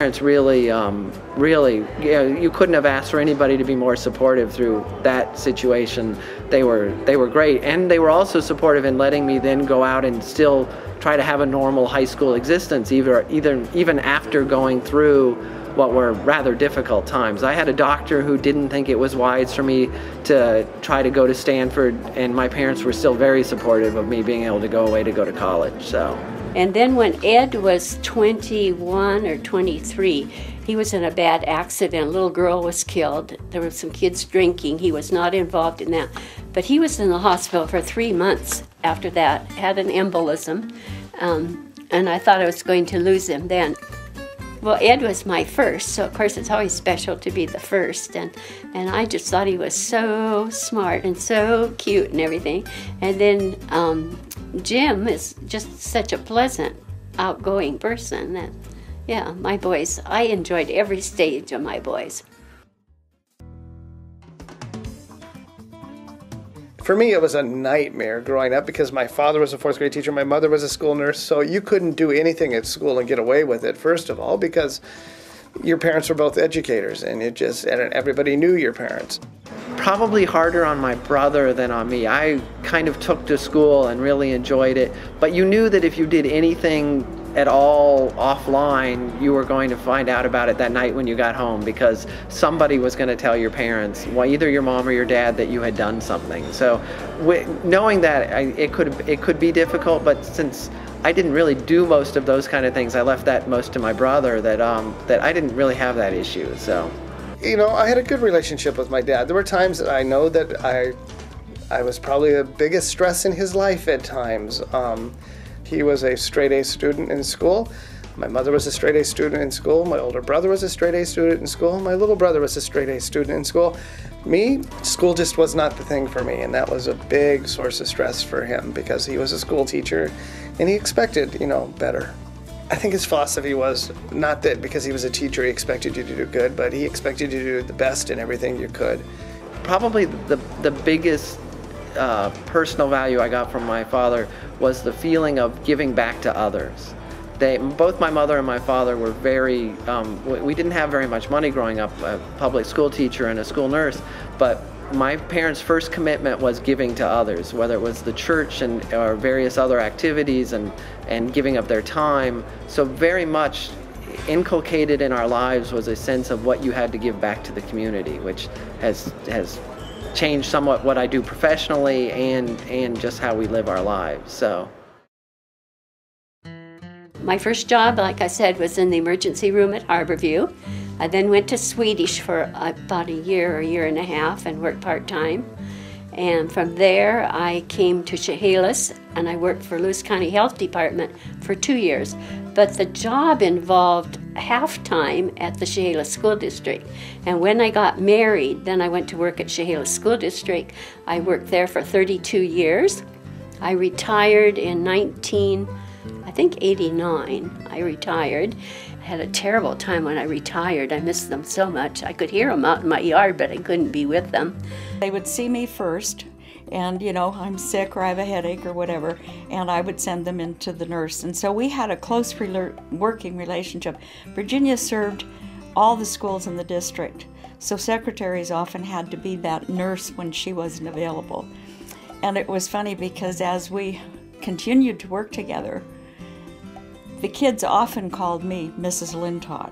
Parents really, you couldn't have asked for anybody to be more supportive through that situation. They were great, and they were also supportive in letting me then go out and still try to have a normal high school existence, even after going through what were rather difficult times. I had a doctor who didn't think it was wise for me to try to go to Stanford, and my parents were still very supportive of me being able to go away to go to college. So. And then when Ed was 21 or 23, he was in a bad accident. A little girl was killed. There were some kids drinking. He was not involved in that. But he was in the hospital for 3 months after that, had an embolism, and I thought I was going to lose him then. Well, Ed was my first, so of course it's always special to be the first, and I just thought he was so smart and so cute and everything. And then Jim is just such a pleasant, outgoing person. And yeah, my boys, I enjoyed every stage of my boys. For me, it was a nightmare growing up because my father was a fourth grade teacher, my mother was a school nurse, so you couldn't do anything at school and get away with it, first of all, because your parents were both educators and everybody knew your parents. Probably harder on my brother than on me. I kind of took to school and really enjoyed it, but you knew that if you did anything at all offline, you were going to find out about it that night when you got home, because somebody was going to tell your parents, well, either your mom or your dad, that you had done something. So knowing that, it could be difficult, but since I didn't really do most of those kind of things, I left that most to my brother, that I didn't really have that issue. So, you know, I had a good relationship with my dad. There were times that I know that I was probably the biggest stress in his life at times. He was a straight-A student in school. My mother was a straight-A student in school. My older brother was a straight-A student in school. My little brother was a straight-A student in school. Me, school just was not the thing for me, and that was a big source of stress for him because he was a school teacher and he expected, better. I think his philosophy was not that because he was a teacher he expected you to do good, but he expected you to do the best in everything you could. Probably the biggest personal value I got from my father was the feeling of giving back to others. Both my mother and my father were very, we didn't have very much money growing up, a public school teacher and a school nurse, but my parents' first commitment was giving to others, whether it was the church or various other activities and giving up their time. So very much inculcated in our lives was a sense of what you had to give back to the community, which has changed somewhat what I do professionally and just how we live our lives. So. My first job, like I said, was in the emergency room at Harborview. I then went to Swedish for about a year or a year and a half and worked part-time. And from there, I came to Chehalis, and I worked for Lewis County Health Department for 2 years. But the job involved half-time at the Chehalis School District. And when I got married, then I went to work at Chehalis School District. I worked there for 32 years. I retired in 89. I retired. I had a terrible time when I retired. I missed them so much. I could hear them out in my yard, but I couldn't be with them. They would see me first, and I'm sick or I have a headache or whatever, and I would send them into the nurse. And so we had a close working relationship. Virginia served all the schools in the district, so secretaries often had to be that nurse when she wasn't available. And it was funny because as we continued to work together, the kids often called me Mrs. Lintott,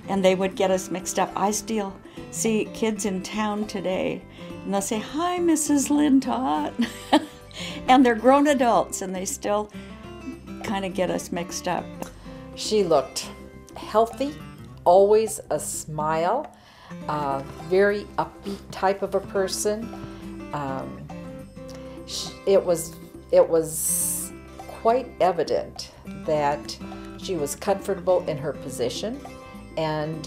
and they would get us mixed up. I still see kids in town today, and they'll say, "Hi, Mrs. Lintott," and they're grown adults, and they still kind of get us mixed up. She looked healthy, always a smile, very upbeat type of a person. It was quite evident that she was comfortable in her position and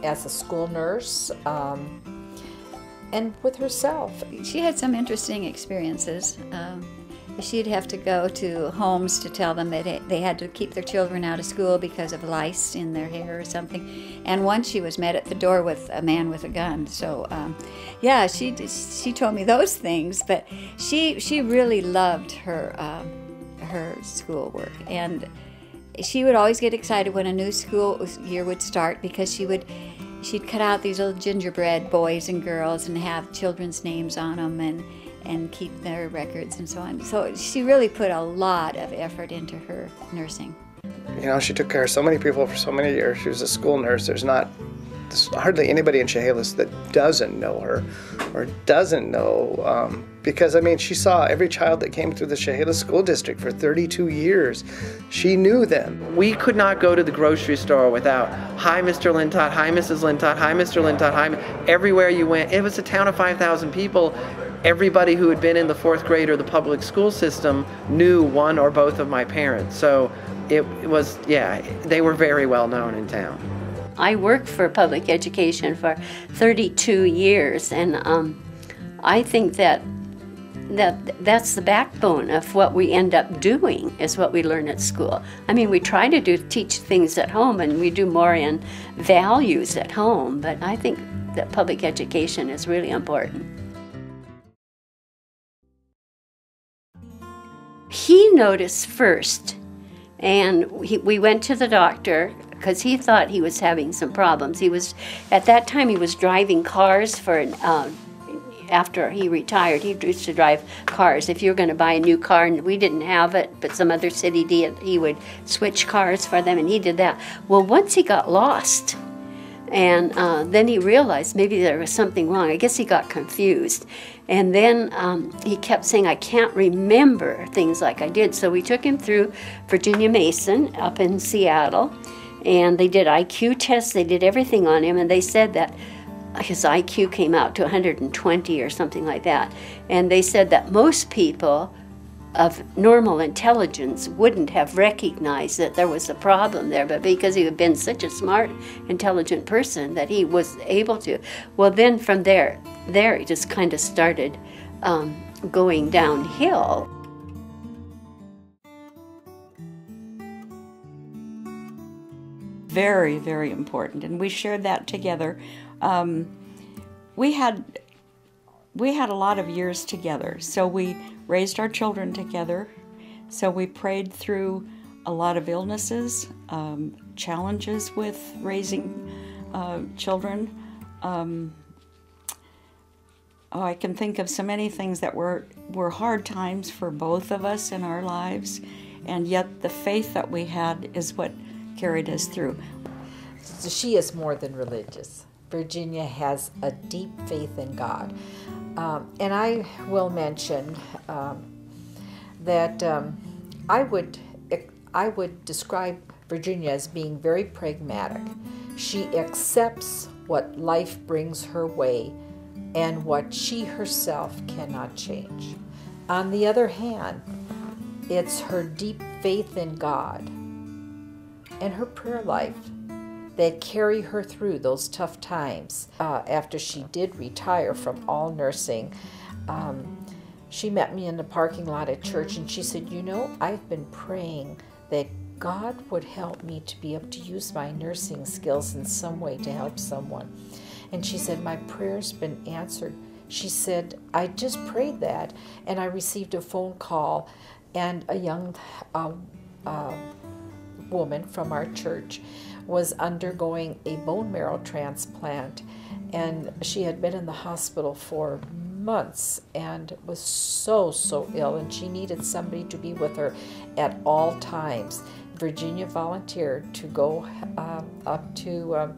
as a school nurse and with herself. She had some interesting experiences. She'd have to go to homes to tell them that they had to keep their children out of school because of lice in their hair or something. And once she was met at the door with a man with a gun. So, yeah, she told me those things, but she really loved her schoolwork, and she would always get excited when a new school year would start because she'd cut out these little gingerbread boys and girls and have children's names on them and keep their records and so on. So she really put a lot of effort into her nursing. You know, she took care of so many people for so many years. She was a school nurse. There's hardly anybody in Chehalis that doesn't know her or doesn't know, because, I mean, she saw every child that came through the Chehalis school district for 32 years. She knew them. We could not go to the grocery store without, hi, Mr. Lintott, hi, Mrs. Lintott, hi, Mr. Lintott, hi. Everywhere you went, it was a town of 5,000 people. Everybody who had been in the 4th grade or the public school system knew one or both of my parents. So it was, yeah, they were very well known in town. I worked for public education for 32 years, and I think that's the backbone of what we end up doing, is what we learn at school. I mean, we try to teach things at home, and we do more in values at home, but I think that public education is really important. He noticed first, and we went to the doctor because he thought he was having some problems. At that time, he was driving cars after he retired. He used to drive cars. If you were going to buy a new car, and we didn't have it, but some other city did, he would switch cars for them, and he did that. Well, once he got lost, and then he realized maybe there was something wrong. I guess he got confused. And then he kept saying, I can't remember things like I did. So we took him through Virginia Mason up in Seattle, and they did IQ tests. They did everything on him, and they said that his IQ came out to 120 or something like that. And they said that most people of normal intelligence wouldn't have recognized that there was a problem there, but because he had been such a smart, intelligent person that he was able to. Well, then from there it just kind of started going downhill. Very, very important, and we shared that together. We had a lot of years together, so we raised our children together. So we prayed through a lot of illnesses, challenges with raising children. I can think of so many things that were hard times for both of us in our lives, and yet the faith that we had is what carried us through. She is more than religious. Virginia has a deep faith in God. And I will mention that I would describe Virginia as being very pragmatic. She accepts what life brings her way and what she herself cannot change. On the other hand, it's her deep faith in God and her prayer life that carry her through those tough times. After she did retire from all nursing, she met me in the parking lot at church, and she said, you know, I've been praying that God would help me to be able to use my nursing skills in some way to help someone. And she said, my prayer's been answered. She said, I just prayed that, and I received a phone call, and a young woman from our church was undergoing a bone marrow transplant, and she had been in the hospital for months and was so ill, and she needed somebody to be with her at all times. Virginia volunteered to go up to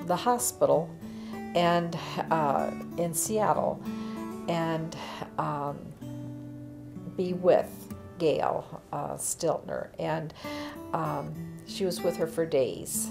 the hospital and in Seattle and be with Gail Stiltner, and she was with her for days.